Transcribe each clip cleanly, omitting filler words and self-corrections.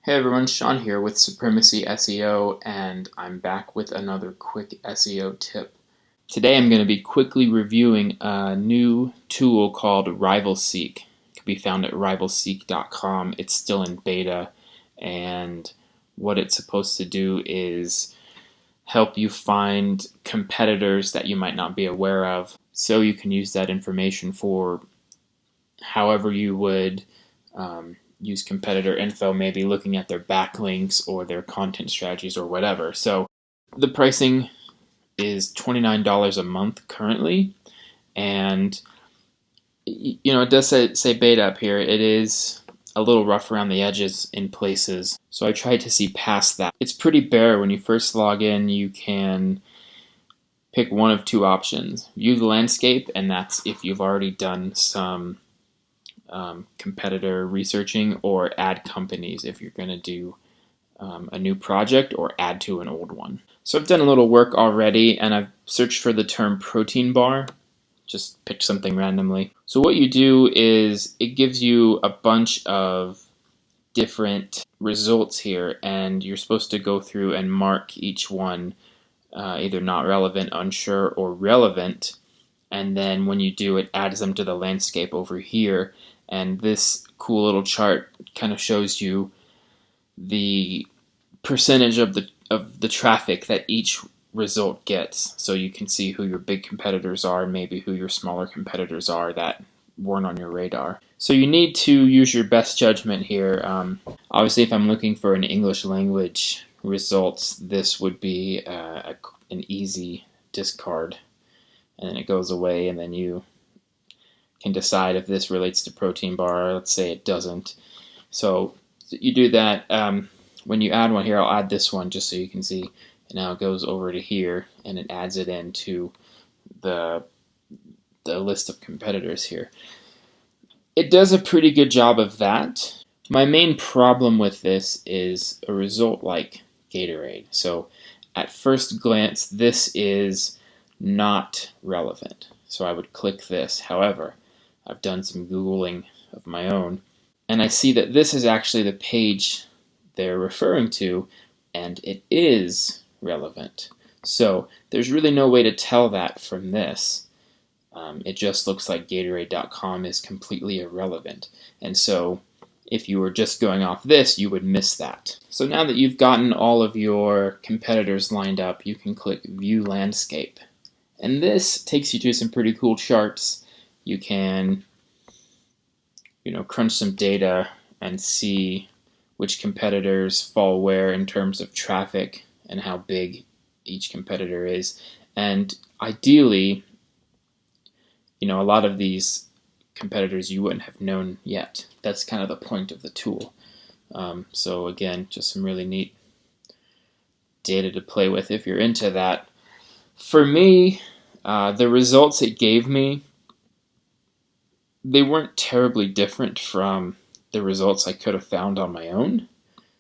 Hey everyone, Sean here with Supremacy SEO, and I'm back with another quick SEO tip. Today I'm going to be quickly reviewing a new tool called RivalSeek. It can be found at rivalseek.com. It's still in beta, and what it's supposed to do is help you find competitors that you might not be aware of, so you can use that information for however you would use competitor info, maybe looking at their backlinks or their content strategies or whatever. So the pricing is $29 a month currently, and it does say beta up here. It is a little rough around the edges in places, so I tried to see past that. It's pretty bare. When you first log in, you can pick one of two options: view the landscape, and that's if you've already done some competitor researching, or add companies if you're going to do a new project or add to an old one. So I've done a little work already, and I've searched for the term protein bar. Just picked something randomly. So what you do is it gives you a bunch of different results here, and you're supposed to go through and mark each one either not relevant, unsure, or relevant. And then when you do, it adds them to the landscape over here. And this cool little chart kind of shows you the percentage of the traffic that each result gets. So you can see who your big competitors are, maybe who your smaller competitors are that weren't on your radar. So you need to use your best judgment here. Obviously, if I'm looking for an English language results, this would be an easy discard. And then it goes away, and then you can decide if this relates to protein bar. Let's say it doesn't. So you do that. When you add one here, I'll add this one just so you can see. And now it goes over to here, and it adds it into the list of competitors here. It does a pretty good job of that. My main problem with this is a result like Gatorade. So at first glance, this is not relevant. So I would click this. However, I've done some Googling of my own, and I see that this is actually the page they're referring to, and it is relevant. So there's really no way to tell that from this. It just looks like Gatorade.com is completely irrelevant. And so if you were just going off this, you would miss that. So now that you've gotten all of your competitors lined up, you can click View Landscape. And this takes you to some pretty cool charts. You can, crunch some data and see which competitors fall where in terms of traffic and how big each competitor is. And ideally, a lot of these competitors you wouldn't have known yet. That's kind of the point of the tool. So again, just some really neat data to play with if you're into that. For me, the results it gave me, they weren't terribly different from the results I could have found on my own.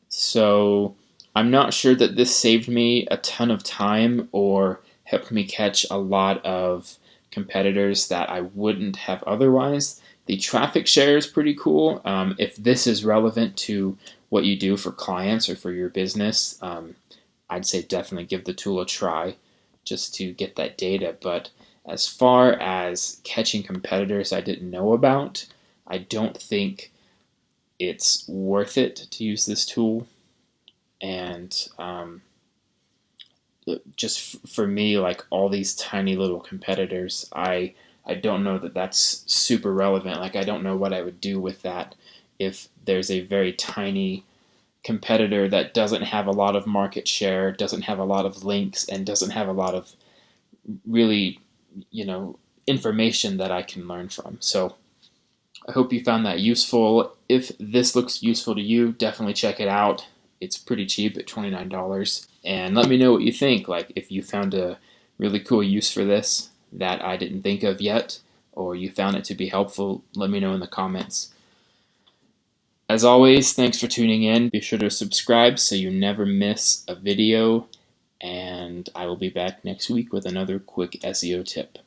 So I'm not sure that this saved me a ton of time or helped me catch a lot of competitors that I wouldn't have otherwise. The traffic share is pretty cool. If this is relevant to what you do for clients or for your business, I'd say definitely give the tool a try just to get that data. But as far as catching competitors I didn't know about, I don't think it's worth it to use this tool. And just for me, like all these tiny little competitors, I don't know that that's super relevant. Like I don't know what I would do with that if there's a very tiny competitor that doesn't have a lot of market share, doesn't have a lot of links, and doesn't have a lot of really, information that I can learn from. So I hope you found that useful. If this looks useful to you, definitely check it out. It's pretty cheap at $29. And let me know what you think. Like if you found a really cool use for this that I didn't think of yet, or you found it to be helpful, let me know in the comments. As always, thanks for tuning in. Be sure to subscribe so you never miss a video. And I will be back next week with another quick SEO tip.